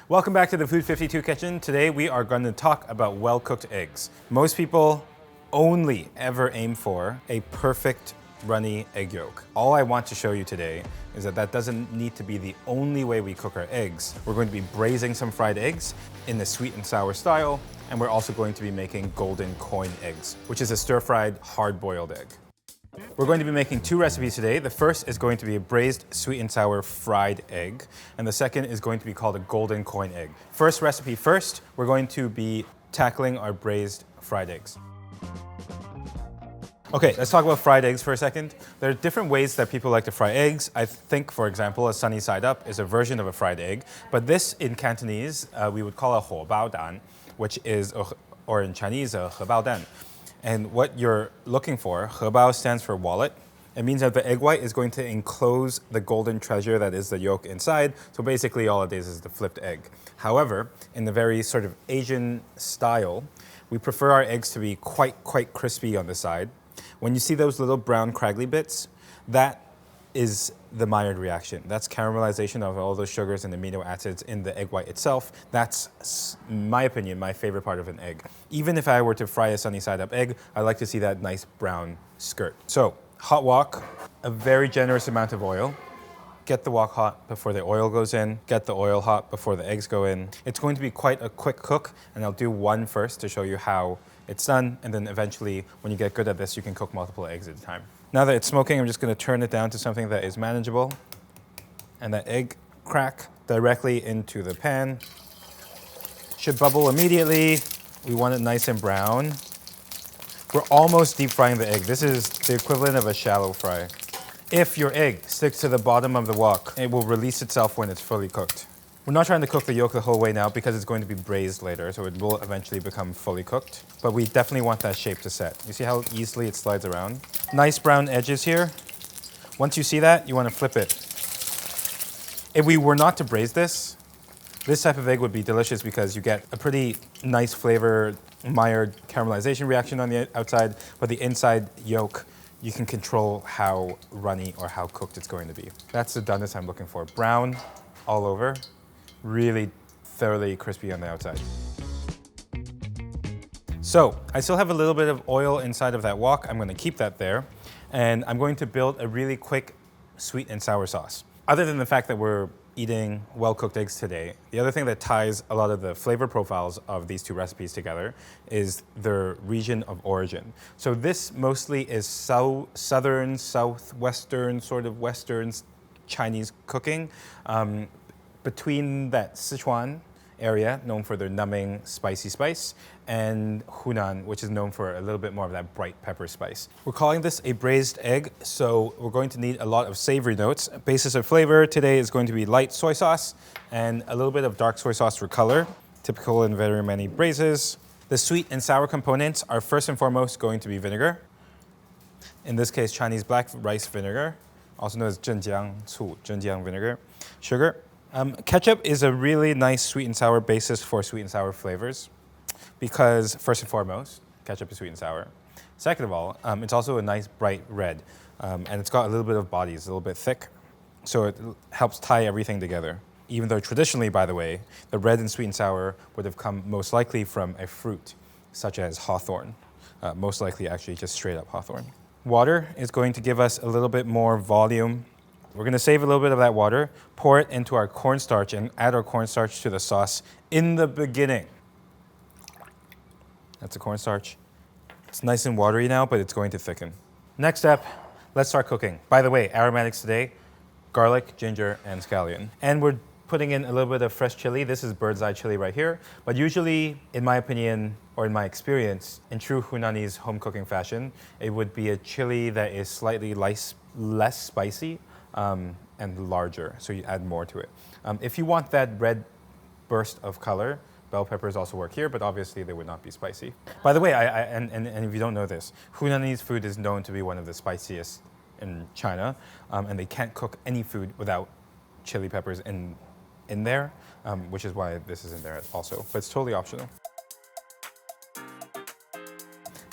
Welcome back to the Food52 kitchen. Today we are going to talk about well-cooked eggs. Most people only ever aim for a perfect runny egg yolk. All I want to show you today is that that doesn't need to be the only way we cook our eggs. We're going to be braising some fried eggs in the sweet and sour style, and we're also going to be making golden coin eggs, which is a stir-fried, hard-boiled egg. We're going to be making two recipes today. The first is going to be a braised sweet and sour fried egg, and the second is going to be called a golden coin egg. First recipe first, we're going to be tackling our braised fried eggs. Okay, let's talk about fried eggs for a second. There are different ways that people like to fry eggs. I think, for example, a sunny side up is a version of a fried egg, but this in Cantonese, we would call a huo bao dan, which is, or in Chinese, a he bao dan. And what you're looking for, he bao stands for wallet. It means that the egg white is going to enclose the golden treasure that is the yolk inside. So basically all it is the flipped egg. However, in the very sort of Asian style, we prefer our eggs to be quite crispy on the side. When you see those little brown craggly bits, that is the Maillard reaction. That's caramelization of all those sugars and amino acids in the egg white itself. That's, in my opinion, my favorite part of an egg. Even if I were to fry a sunny side up egg, I like to see that nice brown skirt. So, hot wok, a very generous amount of oil. Get the wok hot before the oil goes in. Get the oil hot before the eggs go in. It's going to be quite a quick cook, and I'll do one first to show you how it's done, and then eventually, when you get good at this, you can cook multiple eggs at a time. Now that it's smoking, I'm just going to turn it down to something that is manageable. And that egg crack directly into the pan. Should bubble immediately. We want it nice and brown. We're almost deep frying the egg. This is the equivalent of a shallow fry. If your egg sticks to the bottom of the wok, it will release itself when it's fully cooked. We're not trying to cook the yolk the whole way now because it's going to be braised later, so it will eventually become fully cooked. But we definitely want that shape to set. You see how easily it slides around? Nice brown edges here. Once you see that, you want to flip it. If we were not to braise this type of egg would be delicious because you get a pretty nice flavor, Maillard caramelization reaction on the outside, but the inside yolk, you can control how runny or how cooked it's going to be. That's the doneness I'm looking for. Brown all over. Really thoroughly crispy on the outside. So, I still have a little bit of oil inside of that wok. I'm going to keep that there. And I'm going to build a really quick sweet and sour sauce. Other than the fact that we're eating well-cooked eggs today, the other thing that ties a lot of the flavor profiles of these two recipes together is their region of origin. So this mostly is southern, southwestern, sort of western Chinese cooking. Between that Sichuan area, known for their numbing spicy spice, and Hunan, which is known for a little bit more of that bright pepper spice. We're calling this a braised egg, so we're going to need a lot of savory notes. Basis of flavor today is going to be light soy sauce and a little bit of dark soy sauce for color, typical in very many braises. The sweet and sour components are first and foremost going to be vinegar. In this case, Chinese black rice vinegar, also known as zhenjiang vinegar. Sugar. Ketchup is a really nice sweet and sour basis for sweet and sour flavors because, first and foremost, ketchup is sweet and sour. Second of all, it's also a nice bright red, and it's got a little bit of body. It's a little bit thick, so it helps tie everything together. Even though traditionally, by the way, the red and sweet and sour would have come most likely from a fruit, such as hawthorn. Most likely, actually, just straight up hawthorn. Water is going to give us a little bit more volume. We're going to save a little bit of that water, pour it into our cornstarch, and add our cornstarch to the sauce in the beginning. That's the cornstarch. It's nice and watery now, but it's going to thicken. Next step, let's start cooking. By the way, aromatics today, garlic, ginger, and scallion. And we're putting in a little bit of fresh chili. This is bird's eye chili right here. But usually, in my opinion, or in my experience, in true Hunanese home cooking fashion, it would be a chili that is slightly less spicy, and larger, so you add more to it. If you want that red burst of color, bell peppers also work here, but obviously they would not be spicy. By the way, and if you don't know this, Hunanese food is known to be one of the spiciest in China, and they can't cook any food without chili peppers in there, which is why this is in there also, but it's totally optional.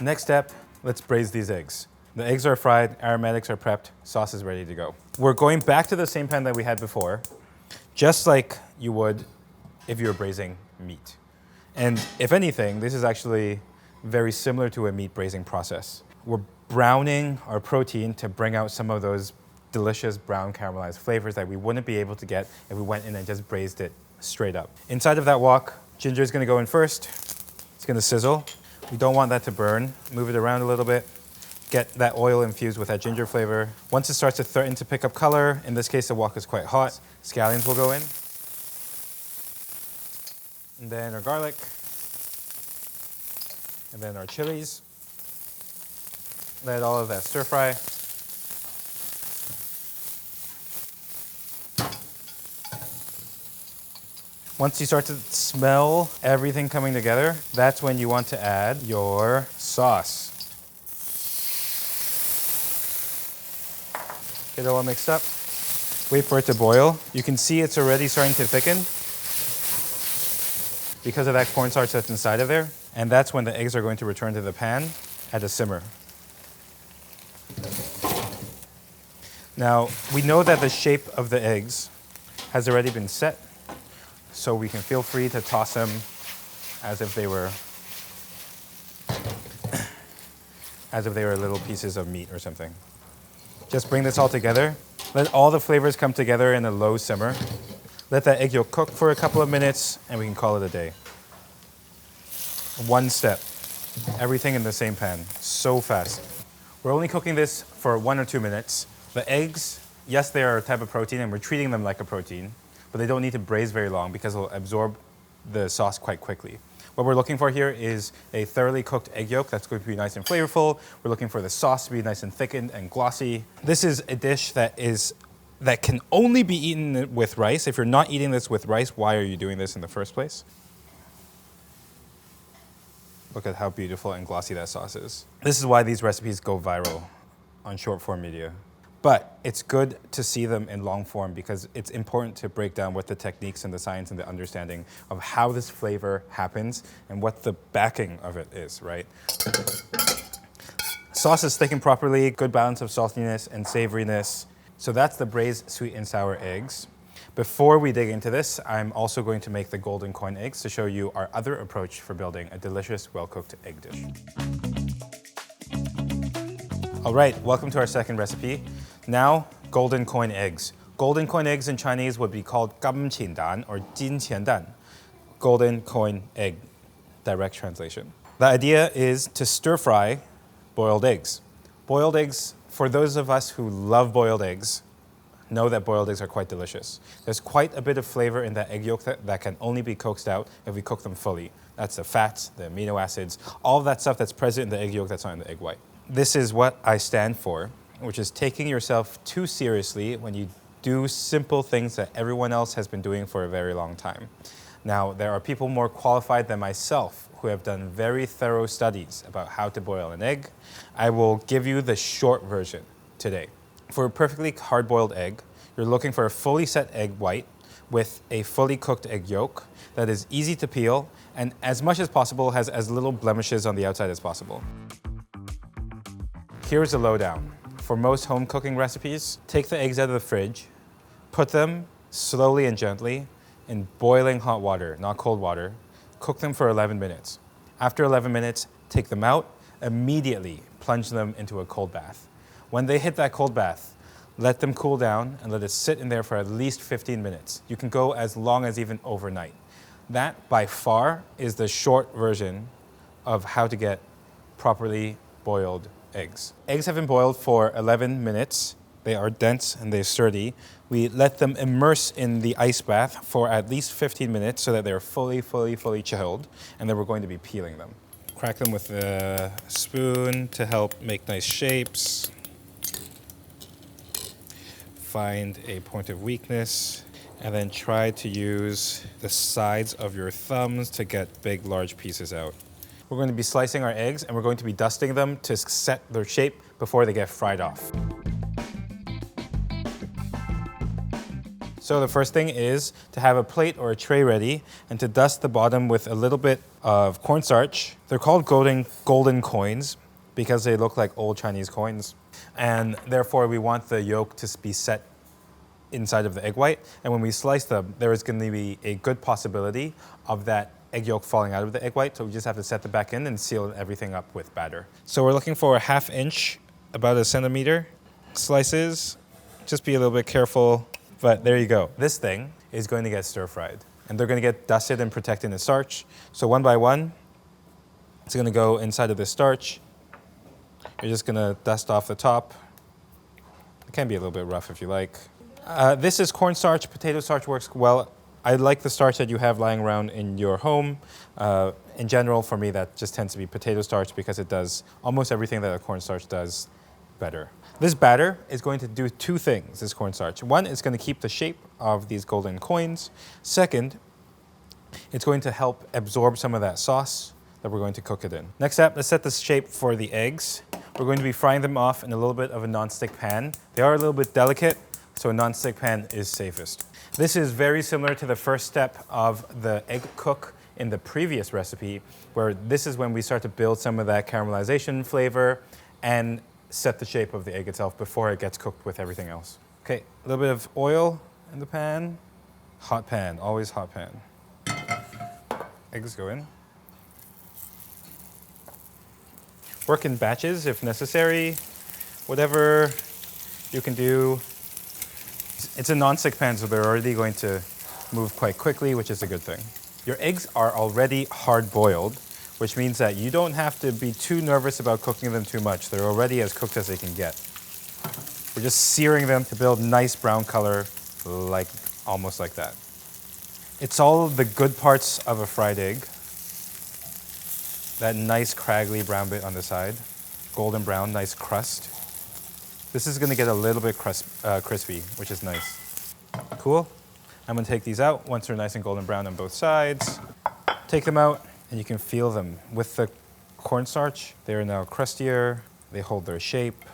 Next step, let's braise these eggs. The eggs are fried, aromatics are prepped, sauce is ready to go. We're going back to the same pan that we had before, just like you would if you're braising meat. And if anything, this is actually very similar to a meat braising process. We're browning our protein to bring out some of those delicious brown caramelized flavors that we wouldn't be able to get if we went in and just braised it straight up. Inside of that wok, ginger is going to go in first. It's going to sizzle. We don't want that to burn. Move it around a little bit. Get that oil infused with that ginger flavor. Once it starts to threaten to pick up color, in this case the wok is quite hot, scallions will go in. And then our garlic. And then our chilies. Let all of that stir fry. Once you start to smell everything coming together, that's when you want to add your sauce. Get it all mixed up. Wait for it to boil. You can see it's already starting to thicken because of that cornstarch that's inside of there. And that's when the eggs are going to return to the pan at a simmer. Now, we know that the shape of the eggs has already been set, so we can feel free to toss them as if they were little pieces of meat or something. Just bring this all together. Let all the flavors come together in a low simmer. Let that egg yolk cook for a couple of minutes, and we can call it a day. One step. Everything in the same pan. So fast. We're only cooking this for 1 or 2 minutes. The eggs, yes, they are a type of protein, and we're treating them like a protein, but they don't need to braise very long because they'll absorb the sauce quite quickly. What we're looking for here is a thoroughly cooked egg yolk that's going to be nice and flavorful. We're looking for the sauce to be nice and thickened and glossy. This is a dish that can only be eaten with rice. If you're not eating this with rice, why are you doing this in the first place? Look at how beautiful and glossy that sauce is. This is why these recipes go viral on short form media. But it's good to see them in long form because it's important to break down what the techniques and the science and the understanding of how this flavor happens and what the backing of it is, right? Sauce is thickened properly, good balance of saltiness and savoriness. So that's the braised sweet and sour eggs. Before we dig into this, I'm also going to make the golden coin eggs to show you our other approach for building a delicious, well-cooked egg dish. All right, welcome to our second recipe. Now, golden coin eggs. Golden coin eggs in Chinese would be called 金钱蛋 or 金钱蛋. Golden coin egg, direct translation. The idea is to stir fry boiled eggs. Boiled eggs, for those of us who love boiled eggs, know that boiled eggs are quite delicious. There's quite a bit of flavor in that egg yolk that can only be coaxed out if we cook them fully. That's the fats, the amino acids, all of that stuff that's present in the egg yolk that's not in the egg white. This is what I stand for, which is taking yourself too seriously when you do simple things that everyone else has been doing for a very long time. Now, there are people more qualified than myself who have done very thorough studies about how to boil an egg. I will give you the short version today. For a perfectly hard-boiled egg, you're looking for a fully set egg white with a fully cooked egg yolk that is easy to peel and as much as possible has as little blemishes on the outside as possible. Here's the lowdown. For most home cooking recipes, take the eggs out of the fridge, put them slowly and gently in boiling hot water, not cold water. Cook them for 11 minutes. After 11 minutes, take them out, immediately plunge them into a cold bath. When they hit that cold bath, let them cool down and let it sit in there for at least 15 minutes. You can go as long as even overnight. That, by far, is the short version of how to get properly boiled eggs. Eggs have been boiled for 11 minutes. They are dense and they're sturdy. We let them immerse in the ice bath for at least 15 minutes so that they're fully chilled, and then we're going to be peeling them. Crack them with a spoon to help make nice shapes. Find a point of weakness, and then try to use the sides of your thumbs to get big, large pieces out. We're going to be slicing our eggs, and we're going to be dusting them to set their shape before they get fried off. So the first thing is to have a plate or a tray ready and to dust the bottom with a little bit of cornstarch. They're called golden coins because they look like old Chinese coins. And therefore we want the yolk to be set inside of the egg white. And when we slice them, there is going to be a good possibility of that egg yolk falling out of the egg white. So we just have to set them back in and seal everything up with batter. So we're looking for a 1/2 inch, about a centimeter slices. Just be a little bit careful, but there you go. This thing is going to get stir-fried, and they're going to get dusted and protected in starch. So one by one, it's going to go inside of the starch. You're just going to dust off the top. It can be a little bit rough if you like. This is cornstarch. Potato starch works well. I like the starch that you have lying around in your home. In general, for me, that just tends to be potato starch because it does almost everything that a cornstarch does better. This batter is going to do 2 things, this cornstarch. One, it's going to keep the shape of these golden coins. Second, it's going to help absorb some of that sauce that we're going to cook it in. Next up, let's set the shape for the eggs. We're going to be frying them off in a little bit of a non-stick pan. They are a little bit delicate, so a non-stick pan is safest. This is very similar to the first step of the egg cook in the previous recipe, where this is when we start to build some of that caramelization flavor and set the shape of the egg itself before it gets cooked with everything else. Okay, a little bit of oil in the pan. Hot pan, always hot pan. Eggs go in. Work in batches if necessary. Whatever you can do. It's a non-stick pan, so they're already going to move quite quickly, which is a good thing. Your eggs are already hard-boiled, which means that you don't have to be too nervous about cooking them too much. They're already as cooked as they can get. We're just searing them to build nice brown color, almost like that. It's all the good parts of a fried egg. That nice craggly brown bit on the side, golden brown, nice crust. This is gonna get a little bit crispy, which is nice. Cool. I'm gonna take these out once they're nice and golden brown on both sides. Take them out, and you can feel them. With the cornstarch, they're now crustier, they hold their shape.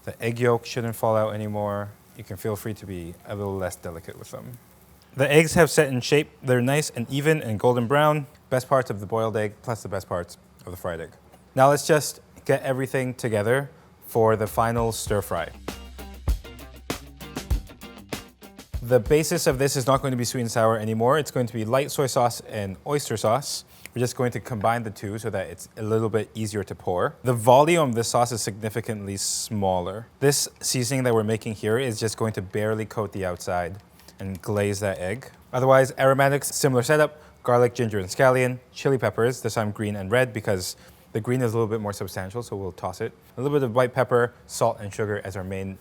The egg yolk shouldn't fall out anymore. You can feel free to be a little less delicate with them. The eggs have set in shape. They're nice and even and golden brown. Best parts of the boiled egg plus the best parts of the fried egg. Now let's just get everything together for the final stir fry. The basis of this is not going to be sweet and sour anymore. It's going to be light soy sauce and oyster sauce. We're just going to combine the two so that it's a little bit easier to pour. The volume of this sauce is significantly smaller. This seasoning that we're making here is just going to barely coat the outside and glaze that egg. Otherwise, aromatics, similar setup, garlic, ginger, and scallion, chili peppers, this time green and red because the green is a little bit more substantial, so we'll toss it. A little bit of white pepper, salt, and sugar as our main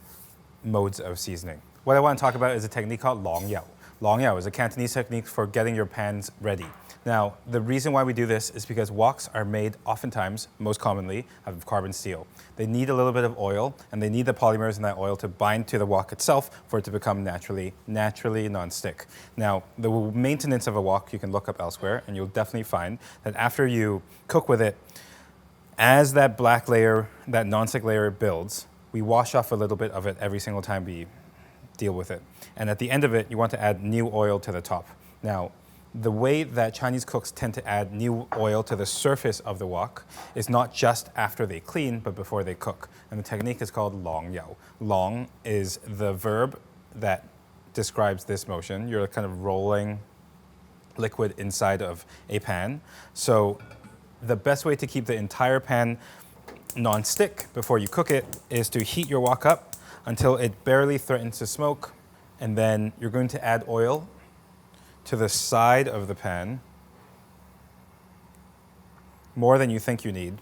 modes of seasoning. What I want to talk about is a technique called long yao. Long yao is a Cantonese technique for getting your pans ready. Now, the reason why we do this is because woks are made oftentimes, most commonly, out of carbon steel. They need a little bit of oil, and they need the polymers in that oil to bind to the wok itself for it to become naturally non-stick. Now, the maintenance of a wok you can look up elsewhere, and you'll definitely find that after you cook with it, as that black layer, that non-stick layer builds, we wash off a little bit of it every single time we deal with it. And at the end of it, you want to add new oil to the top. Now, the way that Chinese cooks tend to add new oil to the surface of the wok is not just after they clean, but before they cook. And the technique is called long yao. Long is the verb that describes this motion. You're kind of rolling liquid inside of a pan. So the best way to keep the entire pan non-stick before you cook it is to heat your wok up until it barely threatens to smoke. And then you're going to add oil to the side of the pan, more than you think you need.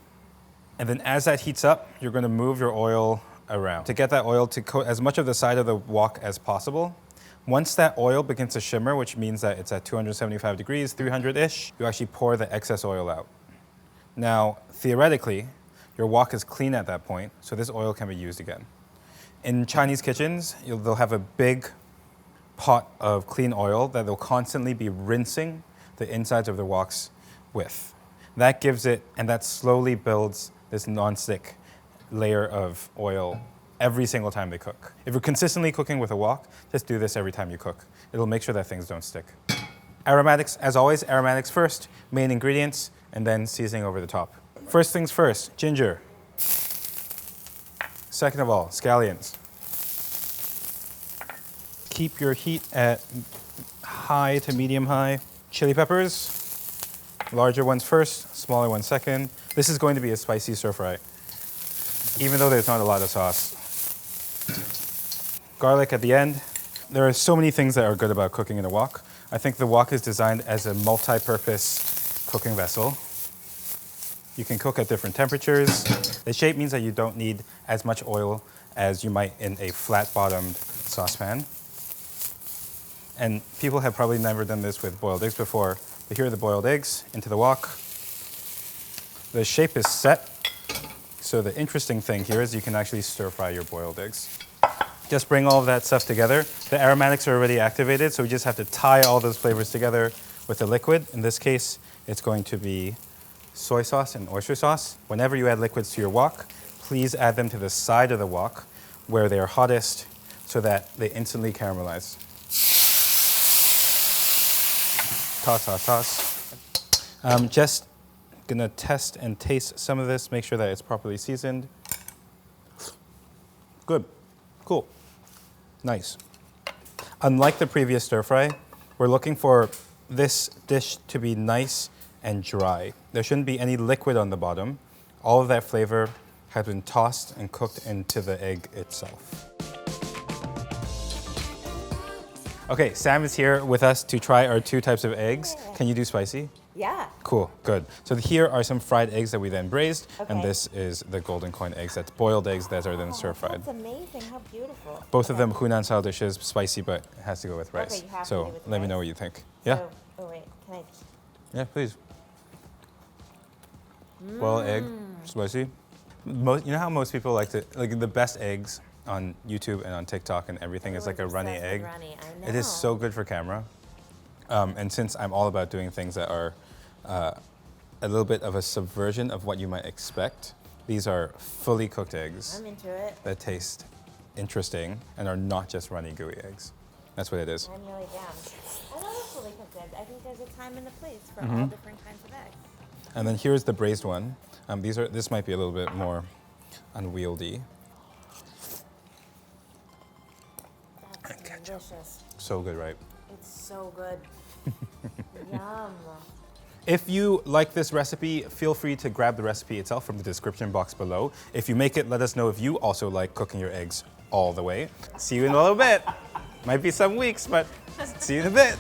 And then as that heats up, you're going to move your oil around to get that oil to coat as much of the side of the wok as possible. Once that oil begins to shimmer, which means that it's at 275 degrees, 300-ish, you actually pour the excess oil out. Now, theoretically, your wok is clean at that point, so this oil can be used again. In Chinese kitchens, they'll have a big pot of clean oil that they'll constantly be rinsing the insides of their woks with. That gives it, and that slowly builds this non-stick layer of oil every single time they cook. If you're consistently cooking with a wok, just do this every time you cook. It'll make sure that things don't stick. Aromatics, as always, aromatics first, main ingredients, and then seasoning over the top. First things first, ginger. Second of all, scallions. keep your heat at high to medium high. Chili peppers, larger ones first, smaller ones second. This is going to be a spicy stir fry, even though there's not a lot of sauce. Garlic at the end. There are so many things that are good about cooking in a wok. I think the wok is designed as a multi-purpose cooking vessel. You can cook at different temperatures. The shape means that you don't need as much oil as you might in a flat-bottomed saucepan. And people have probably never done this with boiled eggs before, but here are the boiled eggs into the wok. The shape is set, so the interesting thing here is you can actually stir fry your boiled eggs. Just bring all of that stuff together. The aromatics are already activated, so we just have to tie all those flavors together with the liquid. In this case, it's going to be soy sauce and oyster sauce. Whenever you add liquids to your wok, please add them to the side of the wok where they are hottest so that they instantly caramelize. Toss, toss, toss. Just gonna test and taste some of this, make sure that it's properly seasoned. Good, cool, nice. Unlike the previous stir fry, we're looking for this dish to be nice and dry. There shouldn't be any liquid on the bottom. All of that flavor has been tossed and cooked into the egg itself. Okay, Sam is here with us to try our two types of eggs. Can you do spicy? Yeah. Cool, good. So here are some fried eggs that we then braised, Okay. and this is the golden coin eggs. That's boiled eggs that are then stir fried. That's amazing. How beautiful. Both of them Hunan style dishes, spicy, but it has to go with rice. Okay, you have to so do with let me rice. know what you think. Yeah? So, oh wait, can I? Yeah, please. Boiled egg, spicy. You know how most people like to, like the best eggs on YouTube and on TikTok and everything is like a runny Obsessed with egg. runny, I It is know. so good for camera. And since I'm all about doing things that are a little bit of a subversion of what you might expect, these are fully cooked eggs I'm into it. that taste interesting and are not just runny gooey eggs. That's what it is. I'm really down. I love a fully cooked egg. I think there's a time and a place for Mm-hmm. all different kinds of eggs. And then here's the braised one. This might be a little bit more unwieldy. That's delicious. So good, right? It's so good. Yum. If you like this recipe, feel free to grab the recipe itself from the description box below. If you make it, let us know if you also like cooking your eggs all the way. See you in a little bit. Might be some weeks, but see you in a bit.